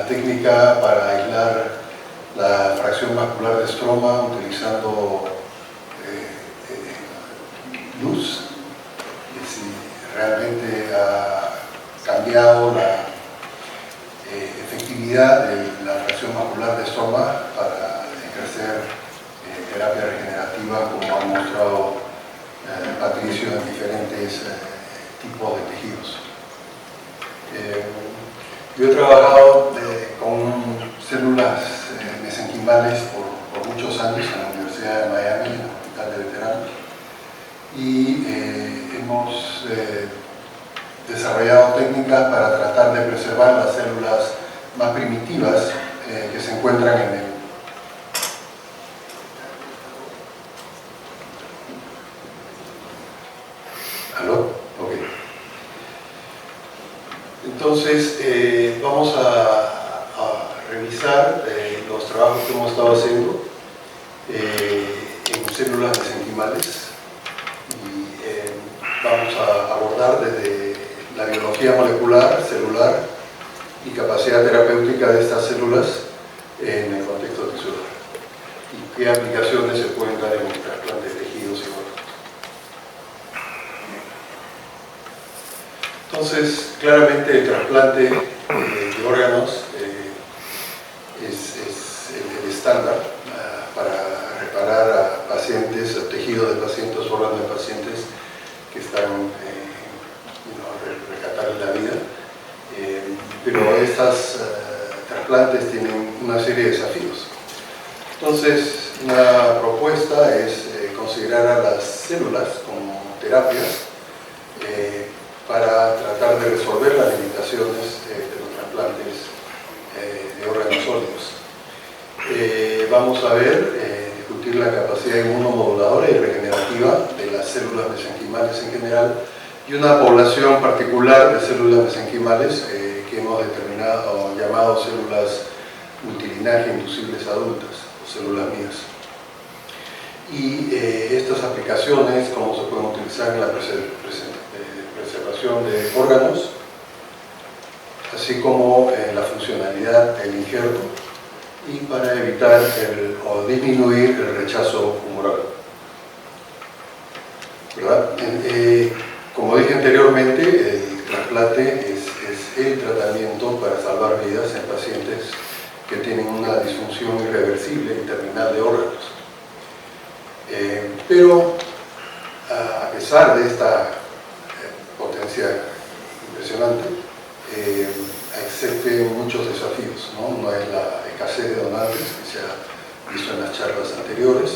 técnica para aislar la fracción vascular de estroma utilizando luz, y si realmente ha cambiado la efectividad de la fracción vascular de estroma para ejercer terapia regenerativa, como ha mostrado Patricio en diferentes tipos de tejidos. Yo he trabajado con células mesenquimales por muchos años en la Universidad de Miami, en el Hospital de Veteranos, y hemos desarrollado técnicas para tratar de preservar las células más primitivas que se encuentran en el ¿Aló? Ok. Entonces, vamos a revisar los trabajos que hemos estado haciendo en células mesenquimales, y vamos a abordar desde la biología molecular, celular y capacidad terapéutica de estas células en el contexto tisular y qué aplicaciones se pueden dar en el trasplante de tejidos y órganos. Entonces, claramente el trasplante de órganos es el estándar para reparar a pacientes, a tejidos de pacientes, órganos de pacientes que están rescatarles la vida. Pero estos trasplantes tienen una serie de desafíos. Entonces, una propuesta es considerar a las células como terapias para tratar de resolver las limitaciones de los trasplantes de órganos sólidos. Vamos a ver, discutir la capacidad inmunomoduladora y regenerativa de las células mesenquimales en general y una población particular de células mesenquimales que hemos determinado o llamado células multilinaje inducibles adultas o células mías. Y estas aplicaciones, cómo se pueden utilizar en la preservación de órganos, así como la funcionalidad del injerto y para evitar o disminuir el rechazo humoral. ¿Verdad? Como dije anteriormente, el trasplante es el tratamiento para salvar vidas en pacientes que tienen una disfunción irreversible y terminal de órganos. Pero a pesar de esta potencia impresionante, existen muchos desafíos, ¿no? Uno es la escasez de donantes, que se ha visto en las charlas anteriores,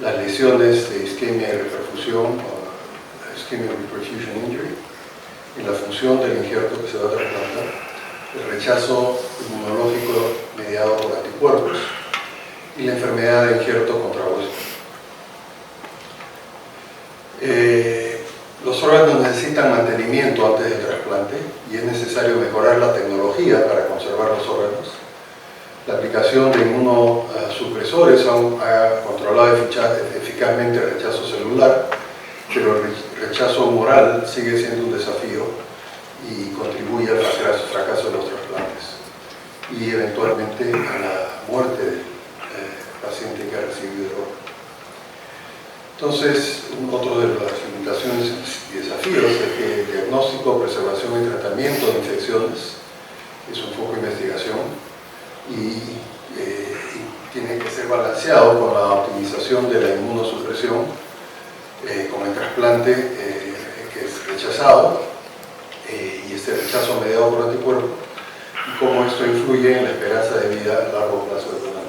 las lesiones de isquemia y reperfusión, o ischemic reperfusion injury, y la función del injerto que se va a trasplantar, el rechazo inmunológico mediado por anticuerpos y la enfermedad de injerto contra hueso. Los órganos necesitan mantenimiento antes del trasplante y es necesario mejorar la tecnología para conservar los órganos. La aplicación de inmunosupresores ha controlado eficazmente el rechazo celular, pero el rechazo humoral sigue siendo un desafío y contribuye al fracaso de los trasplantes y eventualmente a la muerte del paciente que ha recibido el órgano. Entonces, otro de las limitaciones y desafíos es que el diagnóstico, preservación y tratamiento de infecciones es un foco de investigación y tiene que ser balanceado con la optimización de la inmunosupresión, con el trasplante que es rechazado y este rechazo mediado por anticuerpos, y cómo esto influye en la esperanza de vida a largo plazo del donante.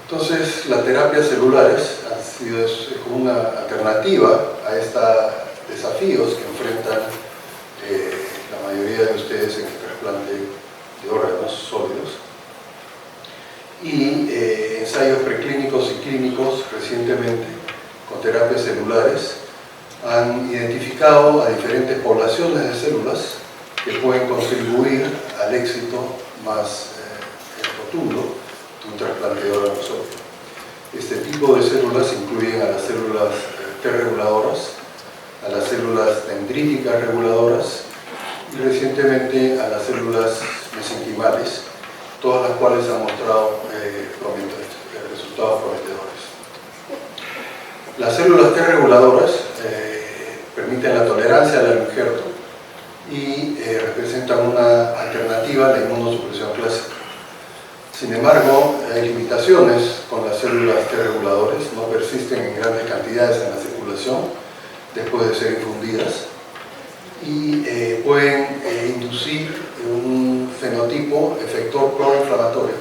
Entonces, las terapias celulares han sido como una alternativa a estos desafíos que enfrentan la mayoría de ustedes en el trasplante de órganos sólidos. Y ensayos preclínicos y clínicos recientemente con terapias celulares han identificado a diferentes poblaciones de células que pueden contribuir al éxito más rotundo de un trasplante de órganos sólidos. Este tipo de células incluyen a las células T reguladoras, a las células dendríticas reguladoras y recientemente a las células mesenquimales, todas las cuales han mostrado resultados prometedores. Las células T reguladoras permiten la tolerancia al injerto y representan una alternativa a la inmunosupresión clásica. Sin embargo, hay limitaciones con las células T reguladores, no persisten en grandes cantidades en la circulación después de ser infundidas y pueden inducir un fenotipo efector proinflamatorio.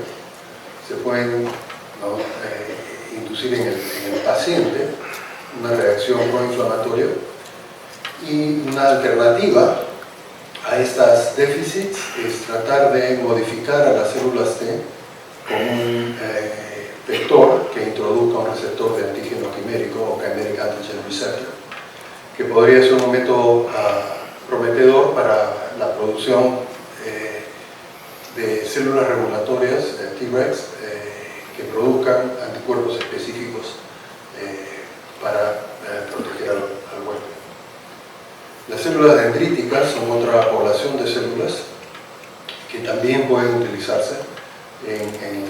Se pueden inducir en el paciente una reacción proinflamatoria, y una alternativa a estas déficits es tratar de modificar a las células T con un vector que introduzca un receptor de antígeno quimérico o chimeric antigen receptor, que podría ser un método prometedor para la producción de células regulatorias, Tregs, que produzcan anticuerpos específicos para proteger al huésped. Las células dendríticas son otra población de células que también pueden utilizarse en el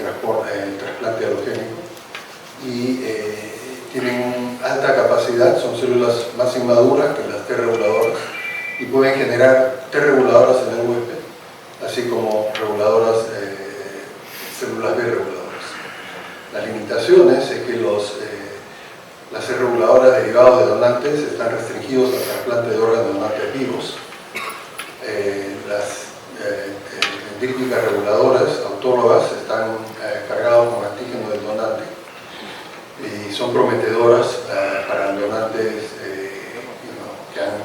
trasplante alogénico y tienen alta capacidad, son células más inmaduras que las T reguladoras y pueden generar T reguladoras en el huésped, así como reguladoras, células B reguladoras. Las limitaciones es que las C reguladoras derivados de donantes están restringidos al trasplante de órganos donantes vivos. Las dendríticas reguladoras autólogas están cargadas con antígeno del donante y son prometedoras para donantes que han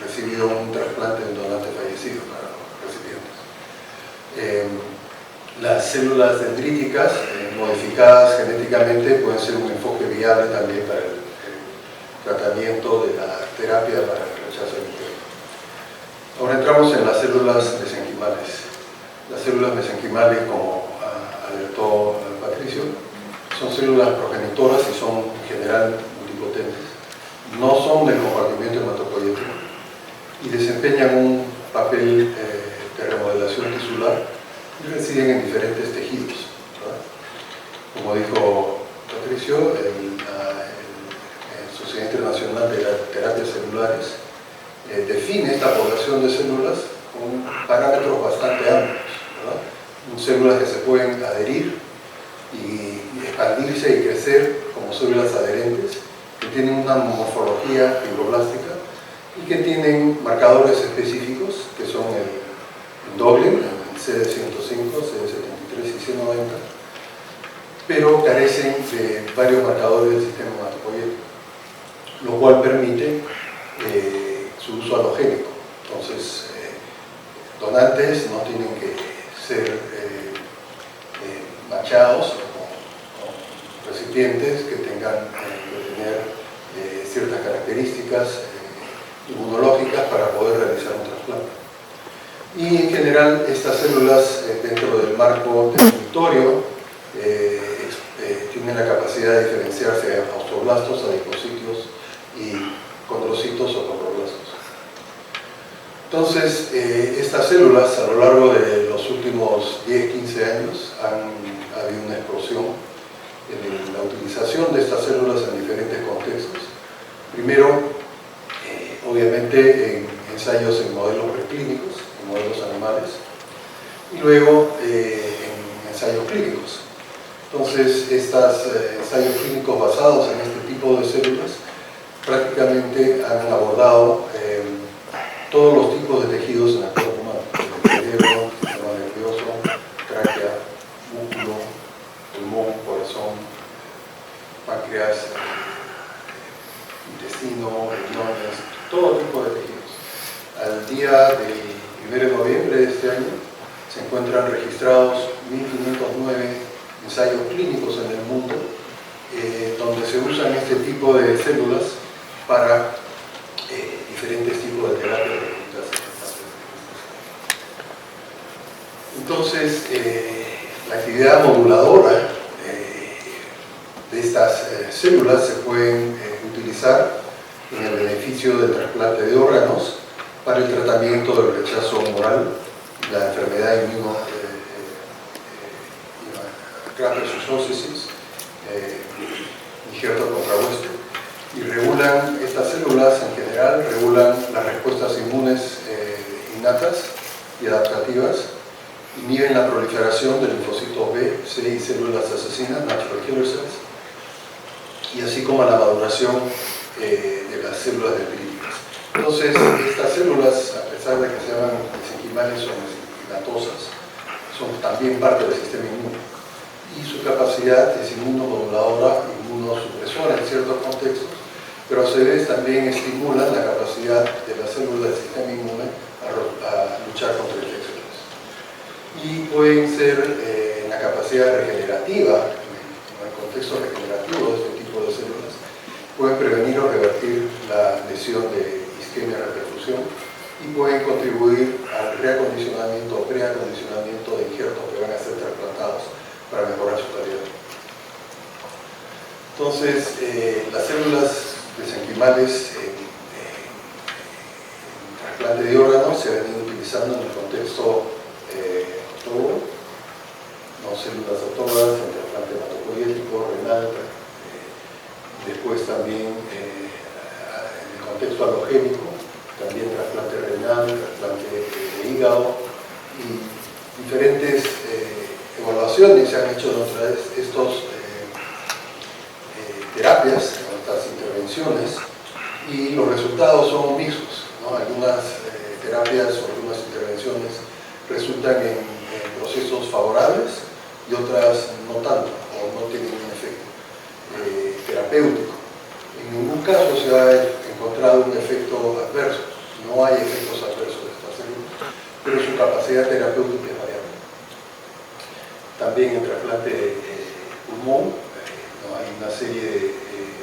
recibido un trasplante de un donante fallecido, para los recipientes. Las células dendríticas modificadas genéticamente pueden ser un enfoque viable también para el tratamiento de la terapia para el rechazo del injerto. Ahora entramos en las células mesenquimales. Las células mesenquimales, como alertó Patricio, son células progenitoras y son en general multipotentes. No son del compartimiento hematopoyético y desempeñan un papel de remodelación tisular y residen en diferentes tejidos, ¿verdad? Como dijo Patricio, la Sociedad Internacional de Terapias Celulares define esta población de células con parámetros bastante amplios, ¿verdad? Células que se pueden adherir y expandirse y crecer como células adherentes, que tienen una morfología fibroblástica y que tienen marcadores específicos que son el doble, CD105, CD73 y C90, pero carecen de varios marcadores del sistema hematopoyético, lo cual permite su uso halogénico. Entonces, donantes no tienen que ser machados con recipientes que tengan que tener ciertas características inmunológicas para poder realizar un trasplante. Y en general estas células dentro del marco del escritorio tienen la capacidad de diferenciarse de osteoblastos, adipocitos y condrocitos o condroblastos. Entonces, estas células a lo largo de los últimos 10-15 años han habido una explosión en la utilización de estas células en diferentes contextos. Primero, obviamente en ensayos en modelos preclínicos, en modelos animales, y luego en ensayos clínicos. Entonces, estos ensayos clínicos basados en este tipo de células prácticamente han abordado todos los tipos de tejidos en el cuerpo humano: cerebro, sistema nervioso, tráquea, músculo, pulmón, corazón, páncreas, intestino, riñones, todo tipo de tejidos. Al día del 1 de noviembre de este año se encuentran registrados 1.509 ensayos clínicos en el mundo donde se usan este tipo de células para diferentes tipos de terapias. Entonces, la actividad moduladora de estas células se pueden utilizar en el beneficio del trasplante de órganos para el tratamiento del rechazo humoral, la enfermedad graft-versus-host injerto contrahueste, y regulan, estas células en general regulan las respuestas inmunes innatas y adaptativas, inhiben la proliferación de linfocitos B, C y células asesinas, natural killer cells, y así como la maduración de las células dendríticas. Entonces, estas células, a pesar de que se llaman mesenquimales o mesenquimatosas, son también parte del sistema inmune. Y su capacidad es inmunomoduladora, inmunosupresora en ciertos contextos, pero a su vez también estimulan la capacidad de las células del sistema inmune a luchar contra infecciones. Y pueden ser en la capacidad regenerativa, en el contexto regenerativo de este tipo de células, pueden prevenir o revertir la lesión de isquemia-reperfusión y pueden contribuir al reacondicionamiento o preacondicionamiento de injertos que van a ser trasplantados para mejorar su calidad. Entonces, las células mesenquimales en trasplante de órganos se han venido utilizando en el contexto autólogo, no células autólogas, en trasplante hematopoyético, renal, después también en el contexto alogénico, también trasplante renal, trasplante de hígado, y diferentes evaluaciones se han hecho de estas terapias, estas intervenciones, y los resultados son mixtos, ¿no? Algunas terapias o algunas intervenciones resultan en procesos favorables y otras no tanto, o no tienen un efecto terapéutico. En ningún caso se ha encontrado un efecto adverso, no hay efectos adversos de esta célula, pero su capacidad terapéutica es variable. También en trasplante de pulmón hay una serie de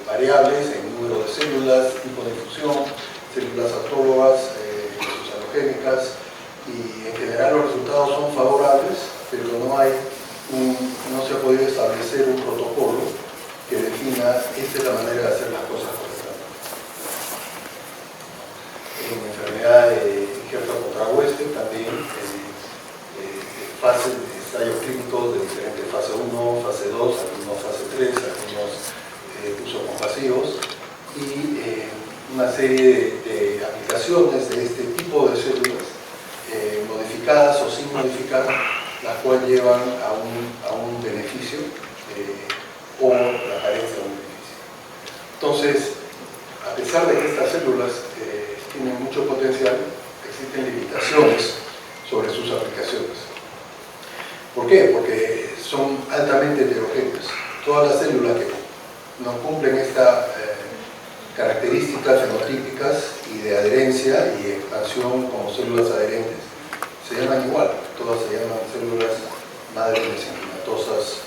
variables en número de células, tipo de infusión, células autólogas, halogénicas, y en general los resultados son favorables, pero no se ha podido establecer un protocolo que defina esta es la manera de hacer las cosas correctamente. En enfermedad de injerto contrahueste también fases de ensayos clínicos de diferentes fase 1, fase 2, algunos fase 3, algunos usos compasivos, y una serie de aplicaciones de este tipo de células modificadas o sin modificar, las cuales llevan a un beneficio o la carencia de un beneficio. Entonces, a pesar de que estas células tienen mucho potencial, existen limitaciones sobre sus aplicaciones. ¿Por qué? Porque son altamente heterogéneas. Todas las células que no cumplen estas características fenotípicas y de adherencia y expansión como células adherentes se llaman igual. Todas se llaman células madre mesenquimatosas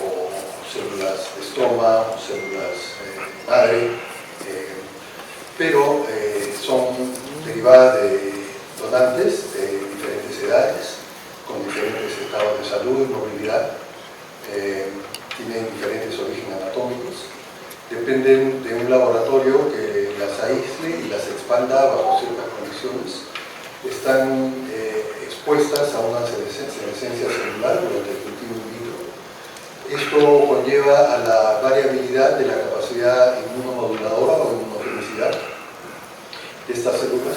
o células de estroma o células madre, pero son derivadas de donantes de diferentes edades, con diferentes estados de salud y movilidad, tienen diferentes orígenes anatómicos, dependen de un laboratorio que las aísle y las expanda bajo ciertas condiciones, están expuestas a una senescencia celular durante el cultivo in vitro. Esto conlleva a la variabilidad de la capacidad inmunomoduladora o inmunogenicidad de estas células.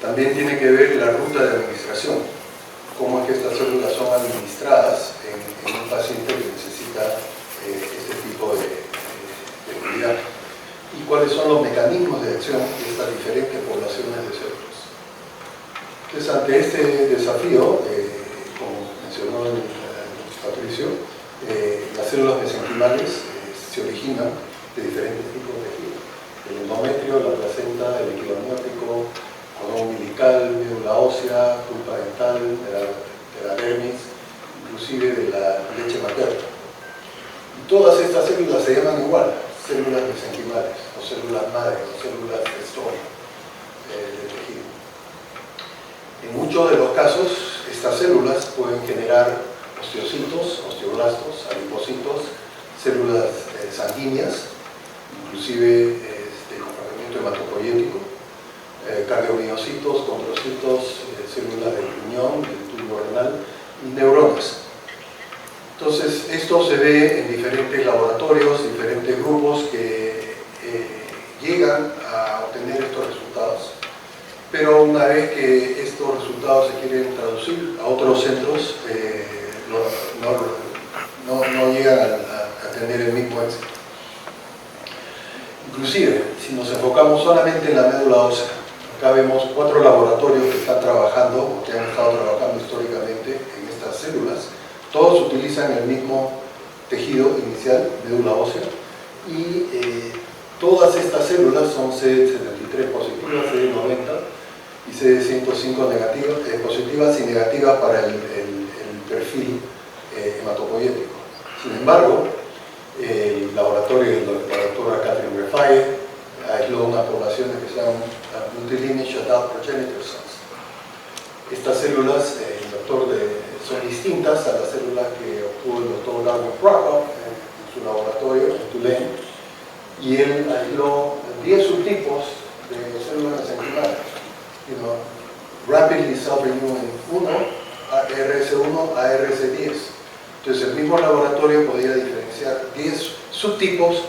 También tiene que ver la ruta de administración, cómo es que estas células son administradas en un paciente que necesita este tipo de cuidado, y cuáles son los mecanismos de acción de estas diferentes poblaciones de células. Entonces, ante este desafío, como mencionó el Patricio, las células mesenquimales se originan de diferentes tipos de tejidos: el endometrio, la placenta, el líquido amniótico, cordón umbilical, médula ósea, pulpa dental, de la dermis, inclusive de la leche materna. Y todas estas células se llaman igual, células mesenquimales, o células madre, o células de estroma del tejido. En muchos de los casos, estas células pueden generar osteocitos, osteoblastos, adipocitos, células sanguíneas, inclusive de comportamiento hematopoyético, cardiomiocitos, condrocitos, células del riñón, del tubo renal y neuronas. Entonces, esto se ve en diferentes laboratorios, diferentes grupos que llegan a obtener estos resultados, pero una vez que estos resultados se quieren traducir a otros centros, no llegan a tener el mismo éxito. Inclusive, si nos enfocamos solamente en la médula ósea, acá vemos 4 laboratorios que están trabajando, o que han estado trabajando históricamente en estas células. Todos utilizan el mismo tejido inicial, médula ósea, y todas estas células son CD73 positivas, CD90 y CD105 negativas, positivas y negativas para el perfil hematopoyético. Sin embargo, el laboratorio de la doctora Catherine Greffaye aisló unas poblaciones que se llaman multilineage adult progenitor cells. Estas células, son distintas a las células que obtuvo el doctor Darwin Prokop en su laboratorio en Tulane, y él aisló 10 subtipos de células mesenquimales, rapidly self-renewing 1, ARS1, ARS10. Entonces el mismo laboratorio podía diferenciar 10 subtipos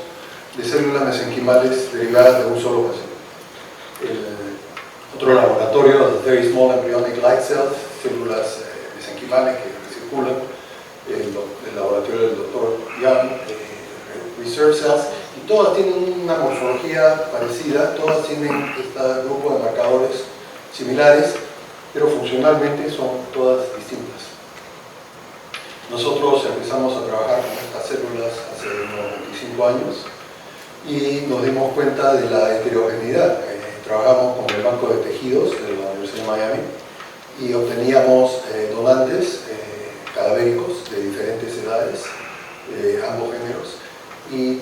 de células mesenquimales derivadas de un solo bacilo. Otro laboratorio, los Very Small Embryonic Light Cells, células mesenquimales que circulan, el laboratorio del Dr. Young, Reserve Cells, y todas tienen una morfología parecida, todas tienen este grupo de marcadores similares, pero funcionalmente son todas distintas. Nosotros empezamos a trabajar con estas células hace unos 25 años y nos dimos cuenta de la heterogeneidad. Trabajamos con el banco de tejidos de la Universidad de Miami y obteníamos donantes cadavéricos de diferentes edades, ambos géneros, y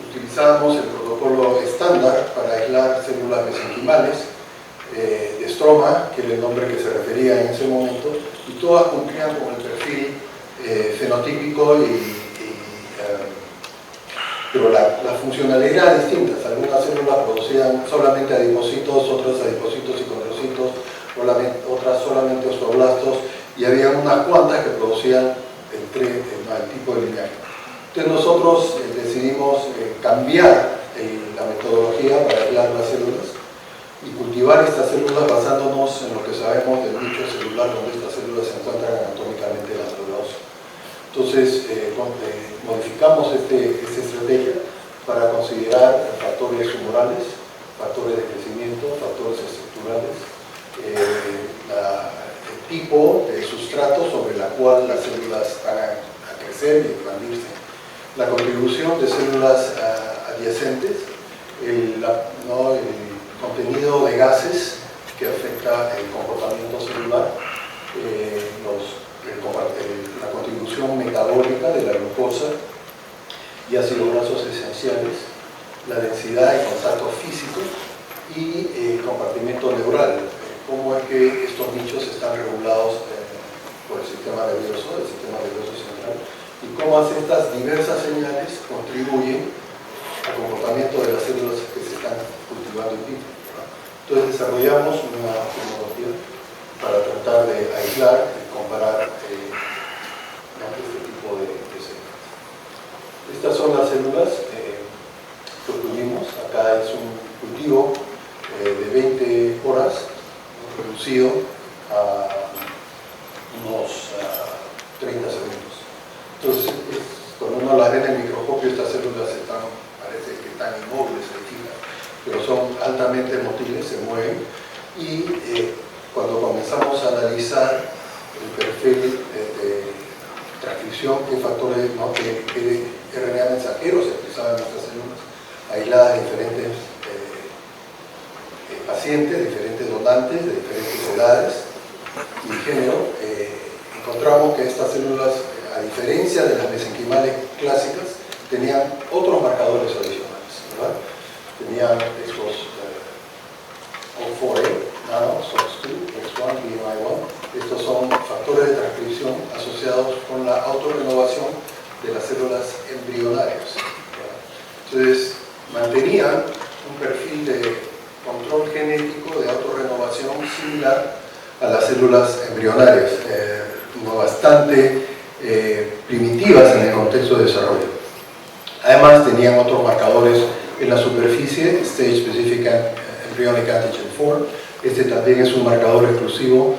utilizábamos el protocolo estándar para aislar células mesenquimales de stroma, que era el nombre que se refería en ese momento, y todas cumplían con el perfil fenotípico, pero la funcionalidad era distinta. Algunas células producían solamente adipocitos, otras adipocitos y condrocitos, otras solamente osteoblastos, y había unas cuantas que producían el tipo de linaje. Entonces nosotros decidimos cambiar la metodología para aislar las células y cultivar estas células basándonos en lo que sabemos del nicho celular donde estas células se encuentran anatómicamente en la célula ósea. Entonces modificamos esta estrategia para considerar factores tumorales, factores de crecimiento, factores estructurales, el tipo de sustrato sobre la cual las células van a crecer y expandirse, la contribución de células adyacentes, el contenido de gases que afecta el comportamiento celular, la contribución metabólica de la glucosa y ácidos grasos esenciales, la densidad y contacto físico y el compartimiento neural, cómo es que estos nichos están regulados por el sistema nervioso central, y cómo estas diversas señales contribuyen al comportamiento de las células que se están cultivando in vitro. Entonces desarrollamos una tecnología para tratar de aislar y comparar este tipo de células. Estas son las células que obtuvimos. Acá es un cultivo de 20 horas reducido a unos 30 segundos. Entonces, cuando uno las ve en el microscopio, estas células parece que están inmóviles, pero son altamente motiles, se mueven, y cuando comenzamos a analizar el perfil de transcripción, qué factores, qué RNA mensajeros se expresaban en estas células, aisladas de diferentes pacientes, diferentes donantes, de diferentes edades y género, encontramos que estas células, a diferencia de las mesenquimales clásicas, tenían otros marcadores adicionales, ¿verdad? Tenían estos O4A, nano, SOX2, X1, BMI1. Estos son factores de transcripción asociados con la autorrenovación de las células embrionarias, ¿verdad? Entonces, mantenían un perfil de control genético de similar a las células embrionarias, bastante primitivas en el contexto de desarrollo. Además tenían otros marcadores en la superficie, Stage Specific Embryonic Antigen 4, este también es un marcador exclusivo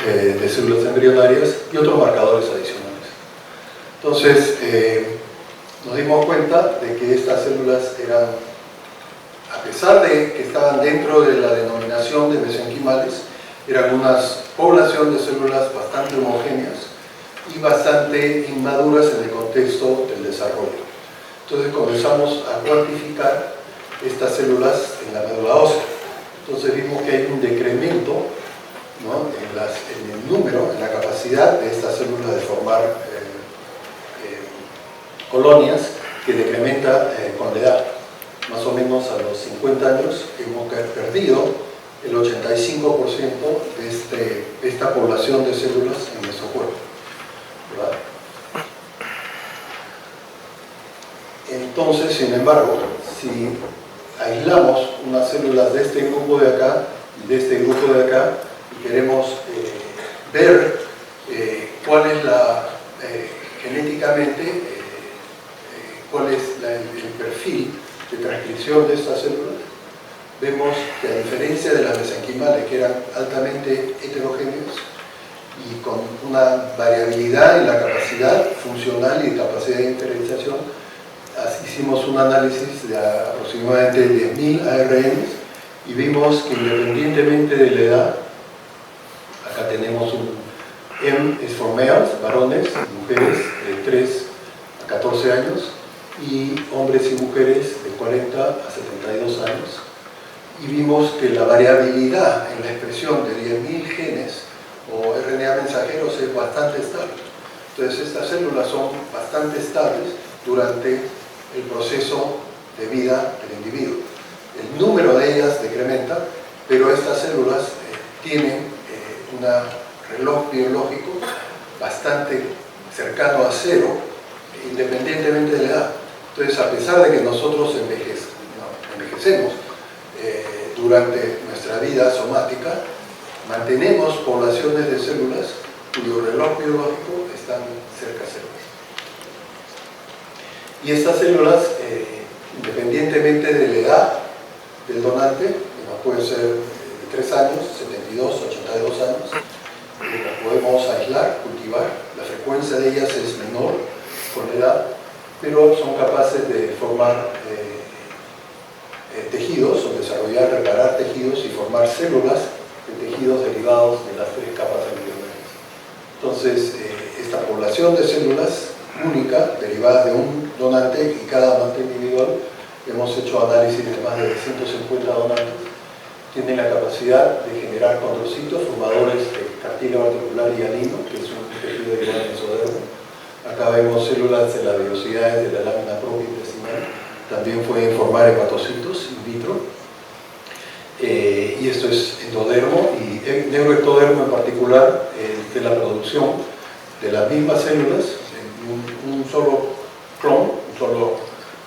de células embrionarias, y otros marcadores adicionales. Entonces, nos dimos cuenta de que estas células eran, a pesar de que estaban dentro de la denominación de mesenquimales, eran una población de células bastante homogéneas y bastante inmaduras en el contexto del desarrollo. Entonces comenzamos a cuantificar estas células en la médula ósea. Entonces vimos que hay un decremento, ¿no?, en el número, en la capacidad de estas células de formar colonias, que decrementa con la edad. Más o menos a los 50 años hemos perdido el 85% de esta población de células en nuestro cuerpo, ¿verdad? Entonces, sin embargo, si aislamos unas células de este grupo de acá y de este grupo de acá y queremos ver cuál es genéticamente cuál es el perfil de transcripción de estas células, vemos que a diferencia de las mesenquimales, que eran altamente heterogéneos y con una variabilidad en la capacidad funcional y capacidad de diferenciación, hicimos un análisis de aproximadamente 10.000 ARNs y vimos que independientemente de la edad, acá tenemos un M es for males, varones, mujeres de 3 a 14 años, y hombres y mujeres de 40 a 72 años, y vimos que la variabilidad en la expresión de 10.000 genes o RNA mensajeros es bastante estable. Entonces estas células son bastante estables durante el proceso de vida del individuo. El número de ellas decrementa, pero estas células tienen un reloj biológico bastante cercano a cero, independientemente de la edad. Entonces, a pesar de que nosotros envejecemos durante nuestra vida somática, mantenemos poblaciones de células cuyo reloj biológico están cerca a cero. Y estas células, independientemente de la edad del donante, puede ser de 3 años, 72, 82 años, las podemos aislar, cultivar. La frecuencia de ellas es menor con la edad, pero son capaces de formar tejidos, o desarrollar, reparar tejidos y formar células de tejidos derivados de las 3 capas embrionarias. Entonces, esta población de células única, derivada de un donante y cada donante individual, hemos hecho análisis de más de 150 donantes, tienen la capacidad de generar condrocitos, formadores de cartílago articular y hialino, que es un tejido derivado del mesodermo. Acá vemos células de las vellosidades de la lámina propia intestinal, también pueden formar hepatocitos in vitro, y esto es endodermo y neuroectodermo en particular, de la producción de las mismas células. Un solo clon,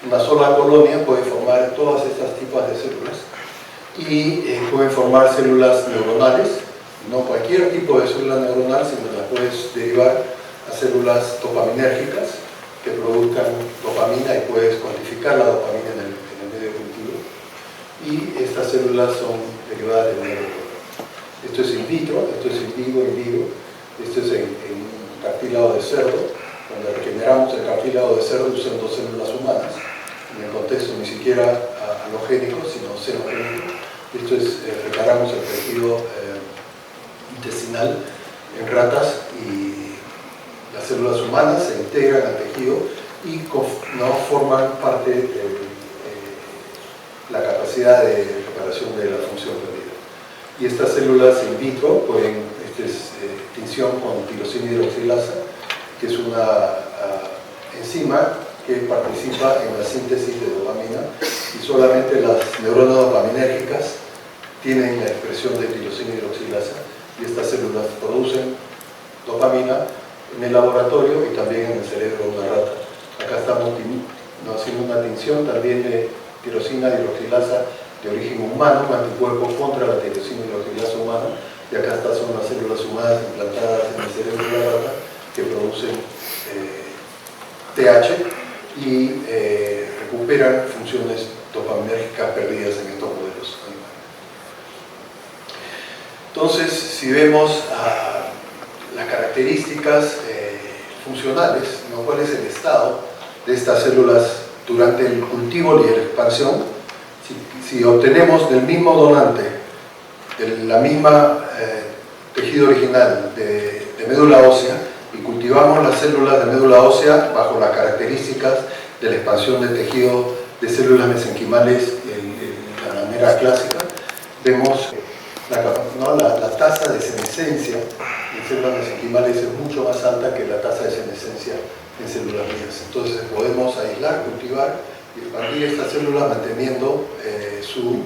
una sola colonia puede formar todas estas tipos de células y pueden formar células neuronales, no cualquier tipo de célula neuronal, sino las puedes derivar a células dopaminérgicas que produzcan dopamina y puedes cuantificar la dopamina en el medio cultivo, y estas células son derivadas del neurocortex. Esto es in vitro, esto es in vivo, esto es en un cartílago de cerdo. Cuando regeneramos el cartílago de cerdo usando células humanas, en el contexto ni siquiera halogénico, sino xenogénico. Esto es, reparamos el tejido intestinal en ratas, y las células humanas se integran al tejido y no forman parte de la capacidad de reparación de la función perdida. Y estas células in vitro pueden, tinción con tirosina hidroxilasa, que es una enzima que participa en la síntesis de dopamina, y solamente las neuronas dopaminérgicas tienen la expresión de tirosina hidroxilasa, y estas células producen dopamina en el laboratorio y también en el cerebro de una rata. Acá estamos haciendo una tinción también de tirosina hidroxilasa de origen humano, un anticuerpo contra la tirosina hidroxilasa humana, y acá son las células humanas implantadas en el cerebro de la rata que producen TH y recuperan funciones dopaminérgicas perdidas en estos modelos animales. Entonces, si vemos las características funcionales, ¿no? ¿Cuál es el estado de estas células durante el cultivo y la expansión? Si obtenemos del mismo donante, de la misma tejido original de médula ósea, y cultivamos las células de médula ósea bajo las características de la expansión de tejido de células mesenquimales de la manera clásica, vemos la tasa de senescencia en células mesenquimales es mucho más alta que la tasa de senescencia en células mías. Entonces podemos aislar, cultivar y expandir estas células manteniendo su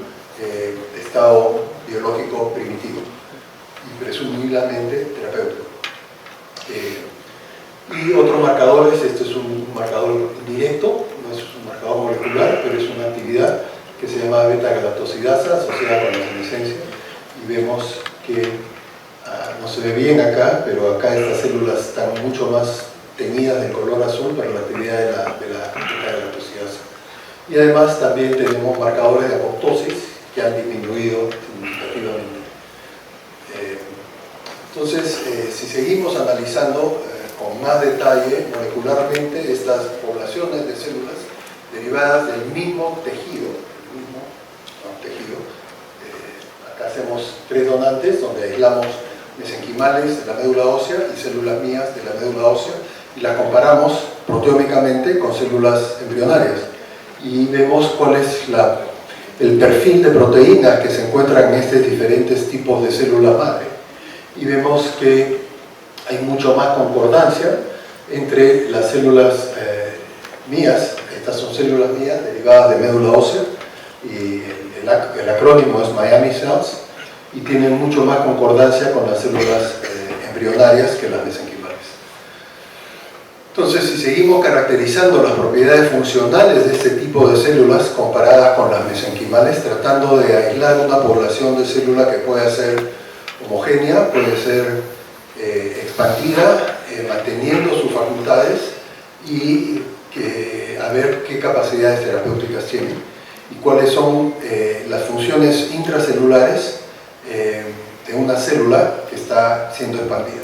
estado biológico primitivo y presumiblemente terapéutico. Y otros marcadores, este es un marcador indirecto, no es un marcador molecular, pero es una actividad que se llama beta-galactosidasa asociada con la senescencia, y vemos que no se ve bien acá, pero acá estas células están mucho más teñidas de color azul para la actividad de la beta-galactosidasa. Y además también tenemos marcadores de apoptosis que han disminuido significativamente. Entonces, si seguimos analizando con más detalle molecularmente estas poblaciones de células derivadas del mismo tejido, acá hacemos 3 donantes donde aislamos mesenquimales de la médula ósea y células mías de la médula ósea y las comparamos proteómicamente con células embrionarias y vemos cuál es el perfil de proteínas que se encuentran en estos diferentes tipos de células madre. Y vemos que hay mucho más concordancia entre las células mías, estas son células mías derivadas de médula ósea, y el acrónimo es Miami Cells, y tienen mucho más concordancia con las células embrionarias que las mesenquimales. Entonces, si seguimos caracterizando las propiedades funcionales de este tipo de células comparadas con las mesenquimales, tratando de aislar una población de células que pueda ser homogénea, puede ser expandida, manteniendo sus facultades y a ver qué capacidades terapéuticas tienen y cuáles son las funciones intracelulares de una célula que está siendo expandida.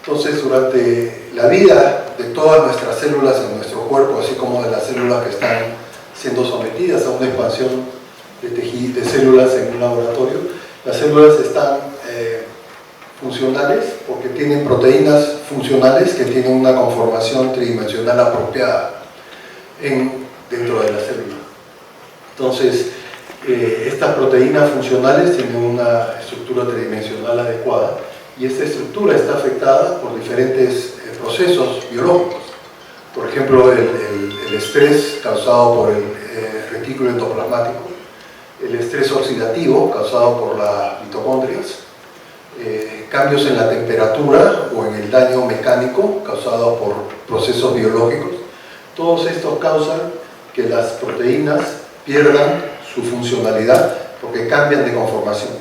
Entonces, durante la vida de todas nuestras células en nuestro cuerpo, así como de las células que están siendo sometidas a una expansión de células en un laboratorio, las células están funcionales porque tienen proteínas funcionales que tienen una conformación tridimensional apropiada dentro de la célula. Entonces, estas proteínas funcionales tienen una estructura tridimensional adecuada y esta estructura está afectada por diferentes procesos biológicos. Por ejemplo, el estrés causado por el retículo endoplasmático, el estrés oxidativo causado por las mitocondrias, cambios en la temperatura o en el daño mecánico causado por procesos biológicos. Todos estos causan que las proteínas pierdan su funcionalidad porque cambian de conformación.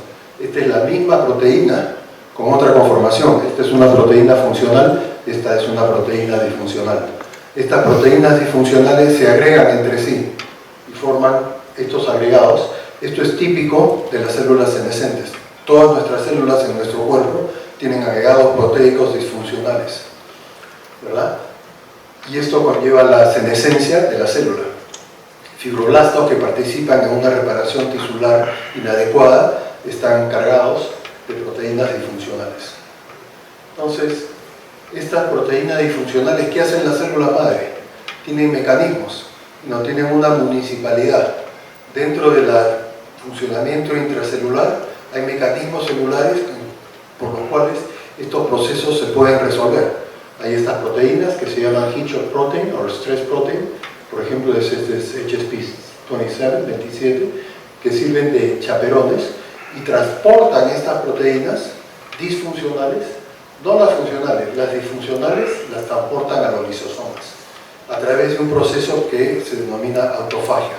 Esta es la misma proteína con otra conformación. Esta es una proteína funcional, esta es una proteína disfuncional. Estas proteínas disfuncionales se agregan entre sí y forman estos agregados. Esto es típico de las células senescentes. Todas nuestras células en nuestro cuerpo tienen agregados proteicos disfuncionales, ¿verdad? Y esto conlleva la senescencia de la célula. Fibroblastos que participan en una reparación tisular inadecuada están cargados de proteínas disfuncionales. Entonces, estas proteínas disfuncionales, ¿qué hacen las células madre? Tienen mecanismos, no tienen una municipalidad. Dentro del funcionamiento intracelular hay mecanismos celulares por los cuales estos procesos se pueden resolver. Hay estas proteínas que se llaman Hitch protein o stress protein, por ejemplo, este es HSP27, que sirven de chaperones y transportan estas proteínas disfuncionales, no las funcionales, las disfuncionales las transportan a los lisosomas a través de un proceso que se denomina autofagia.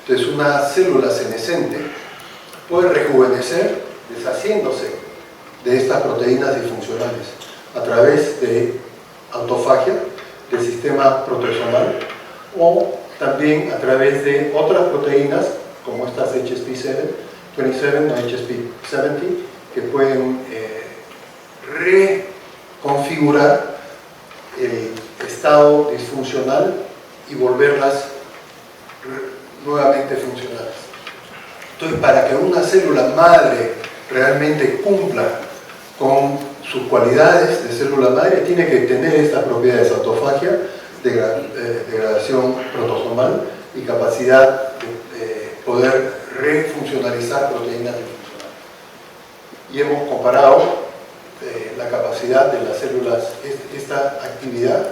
Entonces, una célula senescente puede rejuvenecer deshaciéndose de estas proteínas disfuncionales a través de autofagia del sistema proteasomal o también a través de otras proteínas como estas HSP27 o HSP70 que pueden reconfigurar el estado disfuncional y volverlas nuevamente funcionales. Entonces, para que una célula madre realmente cumpla con sus cualidades de célula madre, tiene que tener estas propiedades: autofagia, degradación protosomal y capacidad de poder refuncionalizar proteínas disfuncionales. Y hemos comparado la capacidad de las células. Esta actividad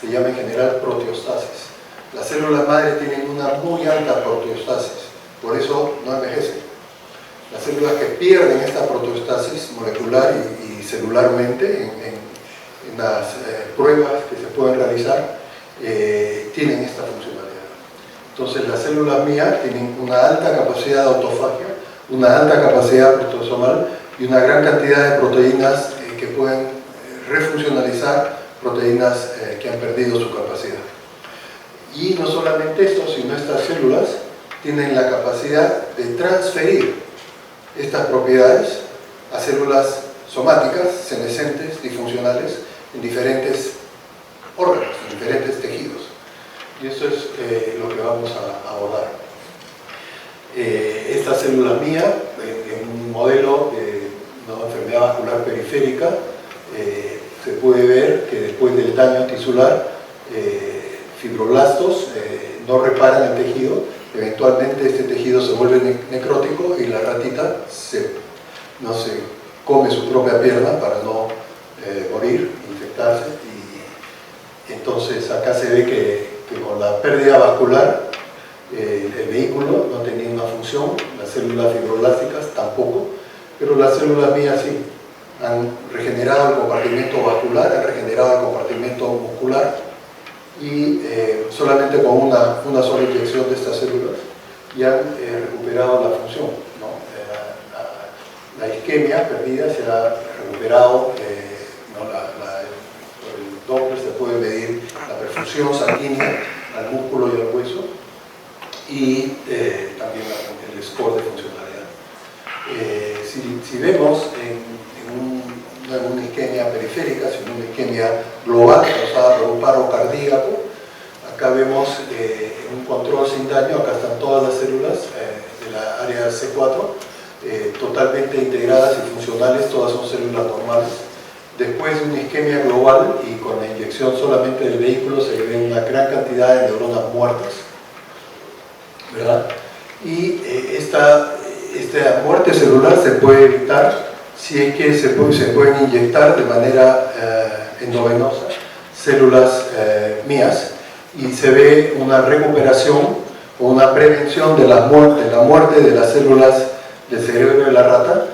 se llama en general proteostasis. Las células madre tienen una muy alta proteostasis, por eso no envejecen. Las células que pierden esta proteostasis molecular y celularmente en las pruebas que se pueden realizar tienen esta funcionalidad. Entonces las células mías tienen una alta capacidad de autofagia, una alta capacidad proteasomal y una gran cantidad de proteínas que pueden refuncionalizar proteínas que han perdido su capacidad. Y no solamente esto, sino estas células tienen la capacidad de transferir estas propiedades a células somáticas, senescentes, disfuncionales, en diferentes órganos, en diferentes tejidos. Y eso es lo que vamos a abordar. Esta célula mía, en un modelo de una enfermedad vascular periférica, se puede ver que después del daño tisular, fibroblastos no reparan el tejido, eventualmente este tejido se vuelve necrótico y la ratita no se come su propia pierna para no morir, infectarse, y entonces acá se ve que con la pérdida vascular el vehículo no tenía una función, las células fibroblásticas tampoco, pero las células mías sí han regenerado el compartimento vascular, han regenerado el compartimento muscular, y solamente con una sola inyección de estas células ya han recuperado la función, ¿no? La isquemia perdida se ha recuperado, ¿no? Por el Doppler se puede medir la perfusión sanguínea al músculo y al hueso, y también el score de funcionalidad. Si vemos no en una isquemia periférica, sino una isquemia global causada por un paro cardíaco, acá vemos un control sin daño. Acá están todas las células de la área C4 totalmente integradas y funcionales, todas son células normales. Después de una isquemia global y con la inyección solamente del vehículo se ve una gran cantidad de neuronas muertas, ¿verdad? Y esta muerte celular se puede evitar si es que se pueden inyectar de manera endovenosa células mías, y se ve una recuperación o una prevención de la muerte de las células del cerebro de la rata.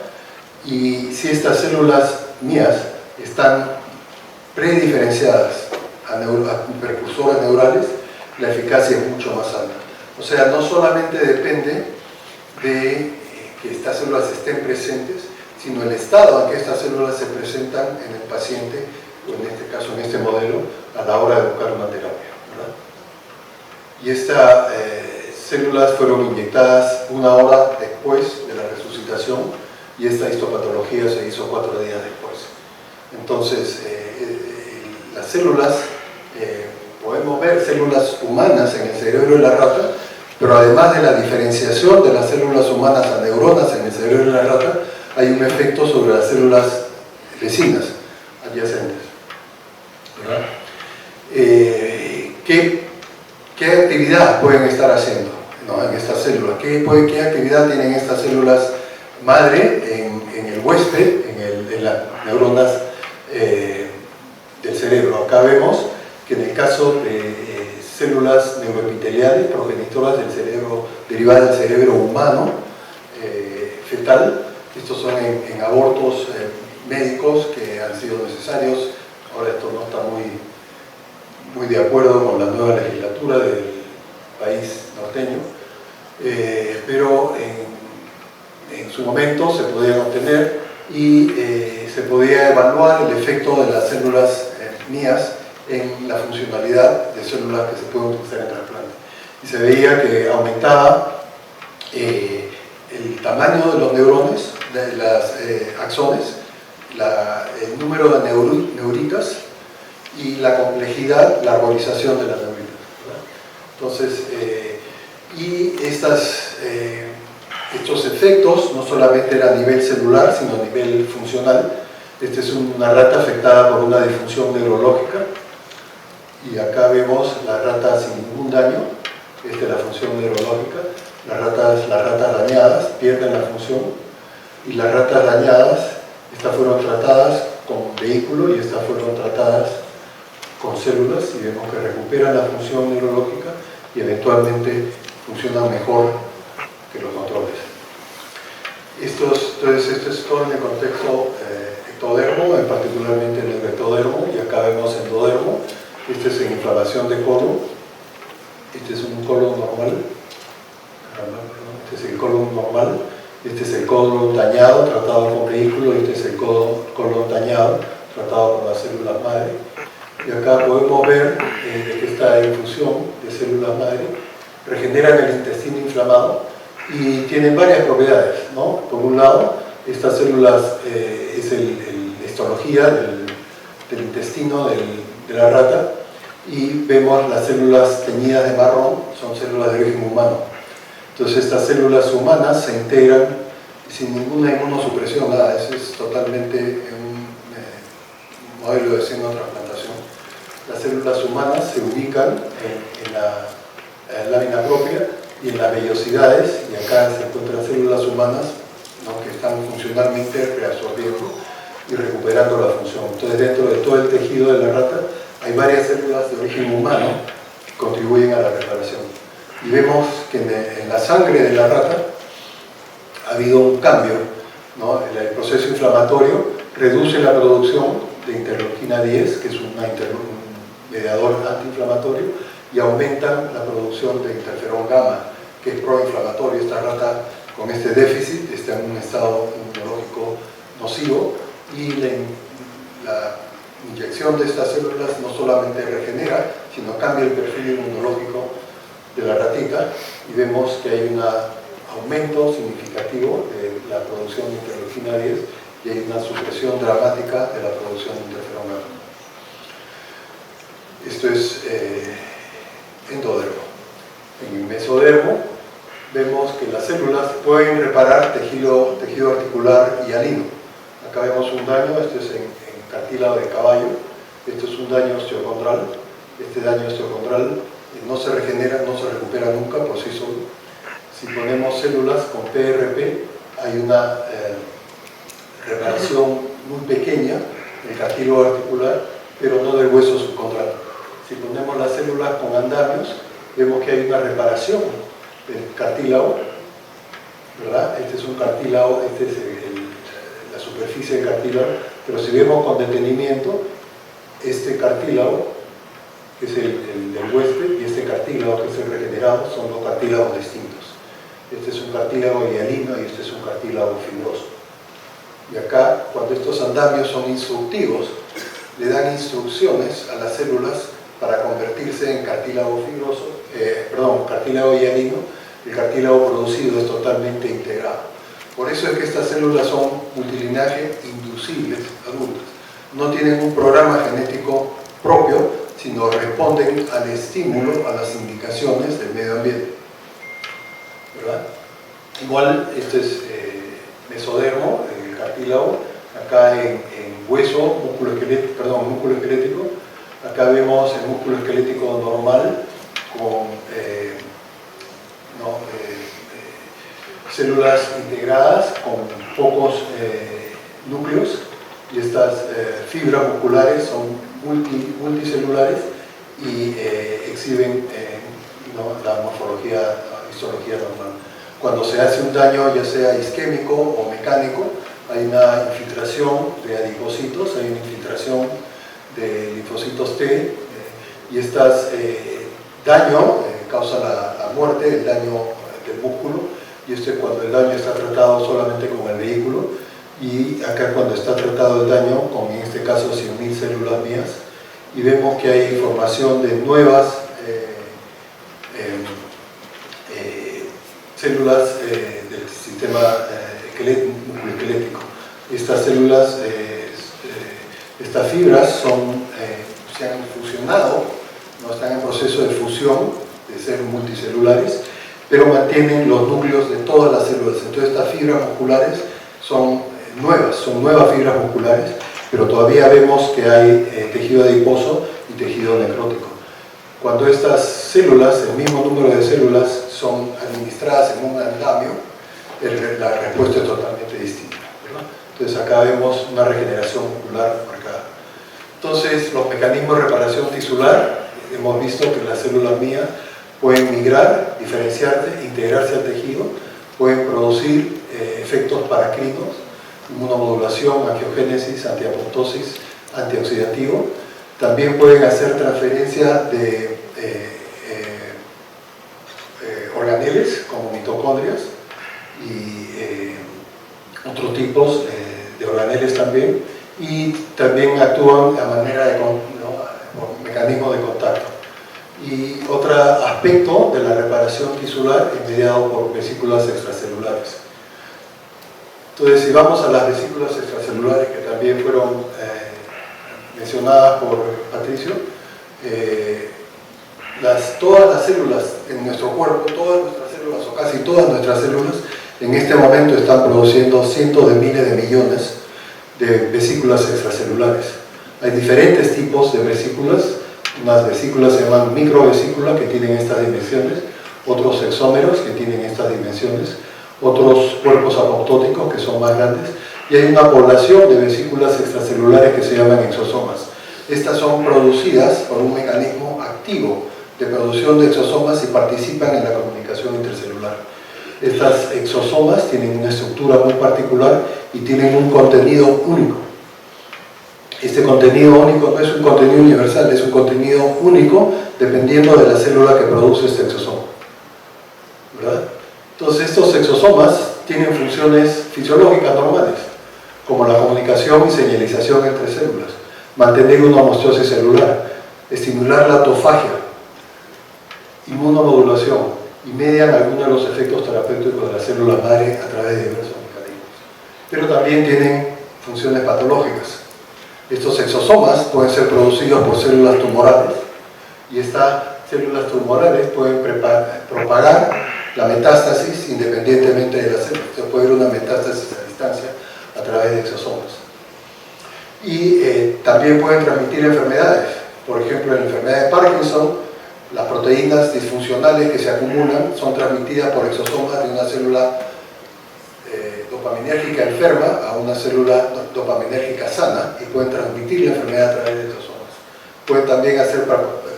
Y si estas células mías están prediferenciadas a precursores neurales, la eficacia es mucho más alta. O sea, no solamente depende de que estas células estén presentes, sino el estado en que estas células se presentan en el paciente, o en este caso, en este modelo, a la hora de buscar una terapia, ¿verdad? Y estas células fueron inyectadas 1 hora después de la resucitación, y esta histopatología se hizo 4 días después. Entonces, las células, podemos ver células humanas en el cerebro de la rata, pero además de la diferenciación de las células humanas a neuronas en el cerebro de la rata, hay un efecto sobre las células vecinas, adyacentes, ¿verdad? ¿Qué actividad pueden estar haciendo, ¿no? En estas células? ¿Qué actividad tienen estas células madre en el huésped, en las neuronas del cerebro? Acá vemos que en el caso de células neuroepiteliales progenitoras del cerebro, derivadas del cerebro humano fetal, estos son en abortos médicos que han sido necesarios. Ahora esto no está muy de acuerdo con la nueva legislatura del país norteño, pero en su momento se podían obtener y se podía evaluar el efecto de las células NIAS en la funcionalidad de células que se pueden utilizar en trasplante. Y se veía que aumentaba el tamaño de los neurones, de las axones, el número de neuritas y la complejidad, la arborización de las neuritas, ¿verdad? Entonces, estos efectos no solamente eran a nivel celular, sino a nivel funcional. Esta es una rata afectada por una disfunción neurológica, y acá vemos la rata sin ningún daño. Esta es la función neurológica. Las ratas dañadas pierden la función, y las ratas dañadas, estas fueron tratadas con vehículo y estas fueron tratadas con células, y vemos que recuperan la función neurológica y eventualmente funcionan mejor que los controles. Entonces, esto es todo en el contexto ectodermo, particularmente en el ectodermo, y acá vemos endodermo. Este es en inflamación de colon. Este es un colon normal. Este es el colon normal. Este es el colon dañado, tratado con vehículo. Este es el colon dañado, tratado con las células madre. Y acá podemos ver que esta infusión de células madre regeneran el intestino inflamado y tienen varias propiedades, ¿no? Por un lado, estas células es la histología del intestino de la rata, y vemos las células teñidas de marrón, son células de origen humano. Entonces estas células humanas se integran sin ninguna inmunosupresión, nada. Eso es totalmente un modelo de xenotransplantación. Las células humanas se ubican en la lámina propia y en las vellosidades, y acá se encuentran células humanas, ¿no?, que están funcionalmente reabsorbiendo y recuperando la función. Entonces, dentro de todo el tejido de la rata hay varias células de origen humano que contribuyen a la reparación. Y vemos que en la sangre de la rata ha habido un cambio, ¿no? El proceso inflamatorio reduce la producción de interleuquina 10, que es un mediador antiinflamatorio, y aumentan la producción de interferón gamma, que es proinflamatorio. Esta rata con este déficit está en un estado inmunológico nocivo, y la inyección de estas células no solamente regenera, sino cambia el perfil inmunológico de la ratita, y vemos que hay un aumento significativo de la producción de interleuquina 10 y hay una supresión dramática de la producción de interferón gamma. Esto es endodermo. En el mesodermo vemos que las células pueden reparar tejido articular y hialino. Acá vemos un daño, este es en cartílago de caballo, esto es un daño osteocondral. Este daño osteocondral no se regenera, no se recupera nunca por sí solo. Si ponemos células con PRP, hay una reparación muy pequeña del cartílago articular, pero no del hueso subcondral. Si ponemos las células con andamios, vemos que hay una reparación del cartílago, ¿verdad? Este es un cartílago, este es la superficie del cartílago, pero si vemos con detenimiento, este cartílago, que es el del huésped, y este cartílago, que es el regenerado, son dos cartílagos distintos. Este es un cartílago hialino y este es un cartílago fibroso. Y acá, cuando estos andamios son instructivos, le dan instrucciones a las células para convertirse en cartílago fibroso, cartílago hialino. El cartílago producido es totalmente integrado. Por eso es que estas células son multilinaje inducibles adultas. No tienen un programa genético propio, sino responden al estímulo, a las indicaciones del medio ambiente, ¿verdad? Igual, este es mesodermo, el cartílago. Acá en hueso, músculo esquelético. Acá vemos el músculo esquelético normal con células integradas con pocos núcleos, y estas fibras musculares son multicelulares y exhiben la morfología, histología normal. Cuando se hace un daño, ya sea isquémico o mecánico, hay una infiltración de adipocitos, hay una infiltración de linfocitos T, y daño causa la muerte, el daño del músculo, y esto es cuando el daño está tratado solamente con el vehículo, y acá cuando está tratado el daño, con en este caso 100.000 células mías, y vemos que hay formación de nuevas células del sistema musculoesquelético. Estas células, estas fibras se han fusionado, no están en proceso de fusión, de ser multicelulares, pero mantienen los núcleos de todas las células. Entonces estas fibras musculares son nuevas fibras musculares, pero todavía vemos que hay tejido adiposo y tejido necrótico. Cuando estas células, el mismo número de células, son administradas en un andamio, la respuesta es totalmente distinta, ¿verdad? Entonces acá vemos una regeneración muscular marcada. Entonces los mecanismos de reparación tisular, hemos visto que las células mías pueden migrar, diferenciarse, integrarse al tejido, pueden producir efectos paracrinos, inmunomodulación, angiogénesis, antiapoptosis, antioxidativo. También pueden hacer transferencia de organeles como mitocondrias y otros tipos de organeles también, y también actúan a manera de mecanismo de contacto. Y otro aspecto de la reparación tisular es mediado por vesículas extracelulares. Entonces, si vamos a las vesículas extracelulares que también fueron mencionadas por Patricio, todas las células en nuestro cuerpo, todas nuestras células o casi todas nuestras células en este momento están produciendo cientos de miles de millones de vesículas extracelulares. Hay diferentes tipos de vesículas. Unas vesículas se llaman microvesículas, que tienen estas dimensiones, otros hexómeros que tienen estas dimensiones, otros cuerpos apoptóticos que son más grandes, y hay una población de vesículas extracelulares que se llaman exosomas. Estas son producidas por un mecanismo activo de producción de exosomas y participan en la comunicación intercelular. Estas exosomas tienen una estructura muy particular y tienen un contenido único. Este contenido único no es un contenido universal, es un contenido único dependiendo de la célula que produce este exosoma, ¿verdad? Entonces estos exosomas tienen funciones fisiológicas normales, como la comunicación y señalización entre células, mantener una homeostasis celular, estimular la autofagia, inmunomodulación, y median algunos de los efectos terapéuticos de la célula madre a través de diversos mecanismos. Pero también tienen funciones patológicas. Estos exosomas pueden ser producidos por células tumorales, y estas células tumorales pueden propagar la metástasis independientemente de la célula. Se puede ver una metástasis a distancia a través de exosomas. Y también pueden transmitir enfermedades. Por ejemplo, en la enfermedad de Parkinson, las proteínas disfuncionales que se acumulan son transmitidas por exosomas de una célula dopaminérgica enferma a una célula dopaminérgica sana, y pueden transmitir la enfermedad a través de exosomas. Pueden también hacer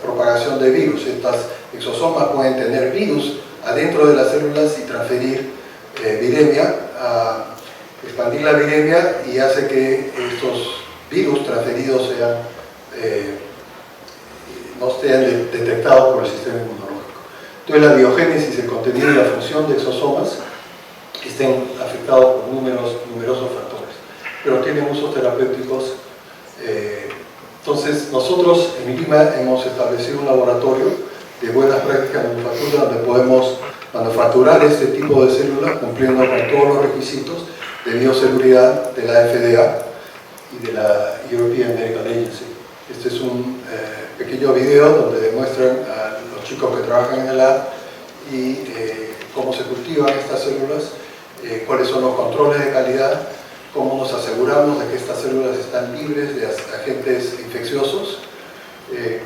propagación de virus. Estas exosomas pueden tener virus adentro de las células y transferir viremia, expandir la viremia, y hace que estos virus transferidos no sean detectados por el sistema inmunológico. Entonces la biogénesis, el contenido y la función de exosomas estén afectados por numerosos factores, pero tienen usos terapéuticos. Entonces nosotros en Lima hemos establecido un laboratorio de buenas prácticas de manufactura donde podemos manufacturar este tipo de células cumpliendo con todos los requisitos de bioseguridad de la FDA y de la European Medical Agency. Este es un pequeño video donde demuestran a los chicos que trabajan en el lab y cómo se cultivan estas células, cuáles son los controles de calidad, cómo nos aseguramos de que estas células están libres de agentes infecciosos,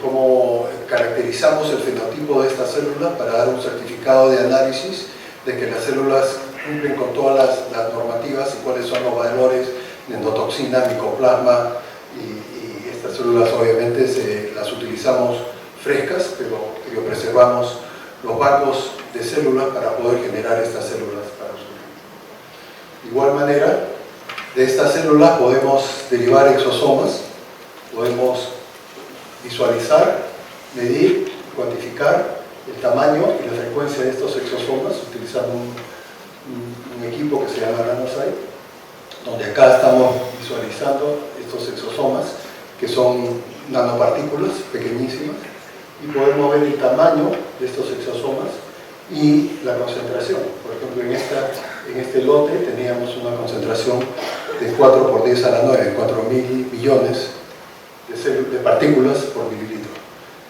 cómo caracterizamos el fenotipo de estas células para dar un certificado de análisis de que las células cumplen con todas las normativas y cuáles son los valores de endotoxina, micoplasma, y estas células obviamente las utilizamos frescas, pero preservamos los bancos de células para poder generar estas células para uso. De igual manera, de estas células podemos derivar exosomas, podemos visualizar, medir, cuantificar el tamaño y la frecuencia de estos exosomas utilizando un equipo que se llama NanoSight, donde acá utilizando estos exosomas, que son nanopartículas pequeñísimas, y podemos ver el tamaño de estos exosomas y la concentración. Por ejemplo, en este lote teníamos una concentración de 4 por 10 a la 9, 4.000 millones de partículas por mililitro.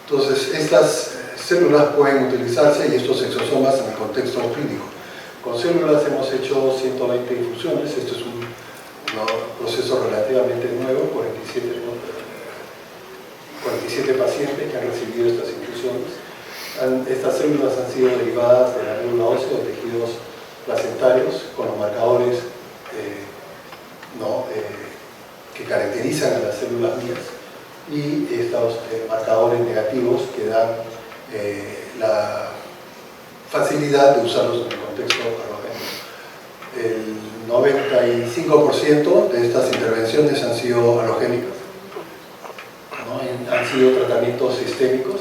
Entonces, estas células pueden utilizarse, y estos exosomas, en el contexto clínico. Con células hemos hecho 120 infusiones. Esto es un proceso relativamente nuevo, 47 pacientes que han recibido estas infusiones. Estas células han sido derivadas de la médula ósea, de tejidos placentarios, con los marcadores que caracterizan a las células mías, y estos marcadores negativos que dan la facilidad de usarlos en el contexto halogénico. El 95% de estas intervenciones han sido halogénicas, han sido tratamientos sistémicos,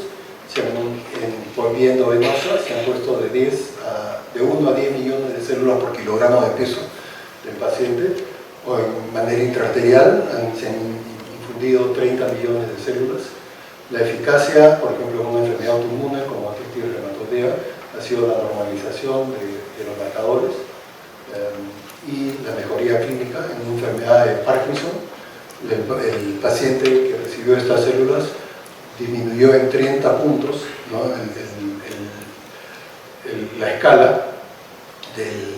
por vía endovenosa se han puesto de 1 a 10 millones de células por kilogramo de peso del paciente, o en manera intraarterial se han infundido 30 millones de células. La eficacia, por ejemplo, en una enfermedad autoinmune como artritis reumatoidea, ha sido la normalización de los marcadores y la mejoría clínica. En una enfermedad de Parkinson, el paciente que recibió estas células disminuyó en 30 puntos, ¿no?, la escala del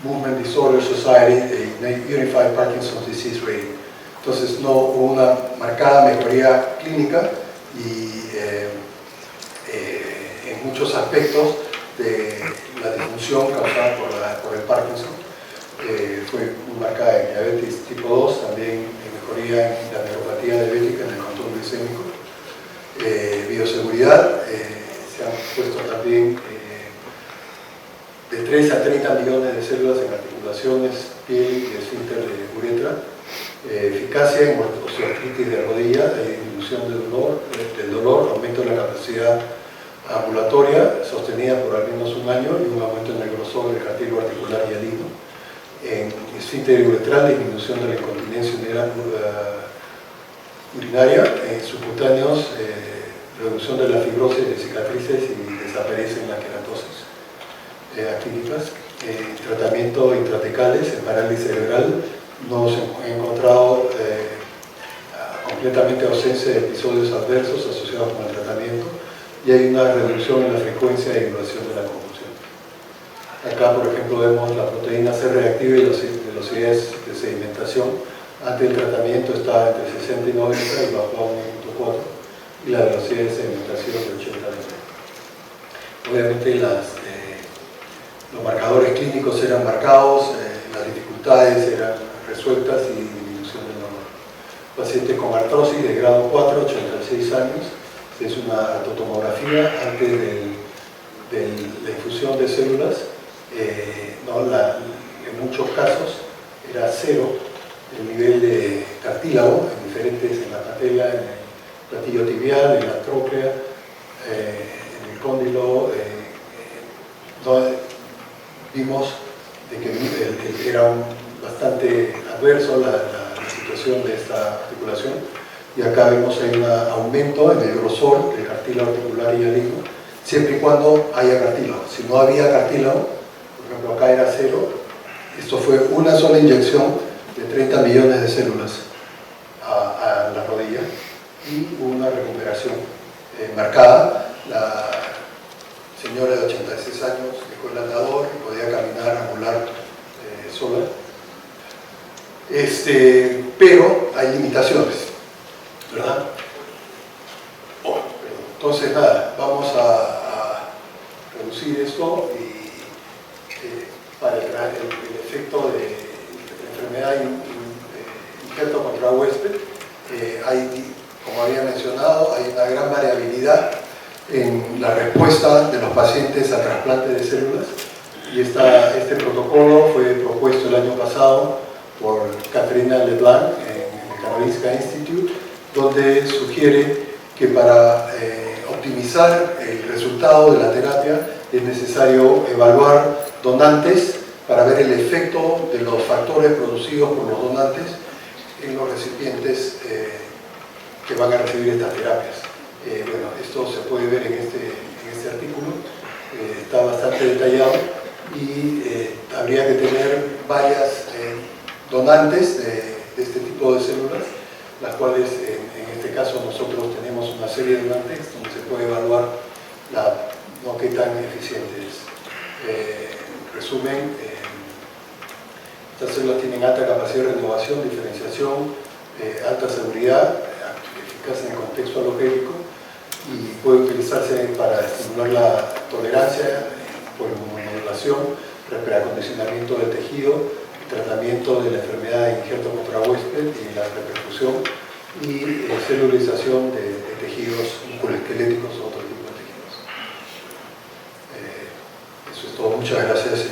Movement Disorder Society Unified Parkinson's Disease Rating. Entonces no hubo una marcada mejoría clínica, y en muchos aspectos de la disfunción causada por el Parkinson fue marcada en diabetes tipo 2, también mejoría en la neuropatía diabética, en el control glicémico. Bioseguridad, se han puesto también de 3 a 30 millones de células en articulaciones, piel y esfínter de uretra. Eficacia en osteoartritis de rodilla, disminución del dolor, aumento de la capacidad ambulatoria sostenida por al menos un año, y un aumento en el grosor del cartílago articular y hialino. En esfínter uretral, disminución de la incontinencia urinaria. En subcutáneos, reducción de la fibrosis de cicatrices y desaparecen las queratosis actínicas. Tratamiento intratecales, en parálisis cerebral, no se ha encontrado completamente ausencia de episodios adversos asociados con el tratamiento, y hay una reducción en la frecuencia de duración de la convulsión. Acá, por ejemplo, vemos la proteína C reactiva y las velocidades de sedimentación. Antes del tratamiento estaba entre 60 y 90 y bajó a 1.4, y la velocidad de sedimentación de 80 a 90. Obviamente los marcadores clínicos eran marcados, las dificultades eran resueltas y disminución del dolor. Paciente con artrosis de grado 4, 86 años, se hizo una autotomografía antes de la infusión de células. En muchos casos era cero el nivel de cartílago, en la patela, en el platillo tibial, en la tróclea, en el cóndilo. Vimos de que era bastante adverso la situación de esta articulación, y acá vemos hay un aumento en el grosor del cartílago articular y hialino, siempre y cuando haya cartílago. Si no había cartílago, por ejemplo acá era cero, esto fue una sola inyección de 30 millones de células a la rodilla, y una recuperación marcada. La señora de 86 años dejó el andador y podía caminar, ambular sola. Pero hay limitaciones, ¿verdad? Entonces, nada, vamos a reducir esto, y para el efecto de enfermedad injerto contra huésped, como había mencionado, hay una gran variabilidad en la respuesta de los pacientes al trasplante de células, y este protocolo fue propuesto el año pasado por Katrina LeBlanc en el Karolinska Institute, donde sugiere que para optimizar el resultado de la terapia es necesario evaluar donantes para ver el efecto de los factores producidos por los donantes en los recipientes que van a recibir estas terapias. Bueno, esto se puede ver en este artículo, está bastante detallado y habría que tener varias donantes de este tipo de células, las cuales en este caso nosotros tenemos una serie de donantes donde se puede evaluar qué tan eficiente es. Resumen, estas células tienen alta capacidad de renovación, diferenciación, alta seguridad, eficaz en el contexto alogénico y puede utilizarse para estimular la tolerancia por inmunomodulación, reacondicionamiento del tejido, tratamiento de la enfermedad de injerto contra huésped y la repercusión y celulización de tejidos musculoesqueléticos o otro tipo de tejidos. Eso es todo. Muchas gracias.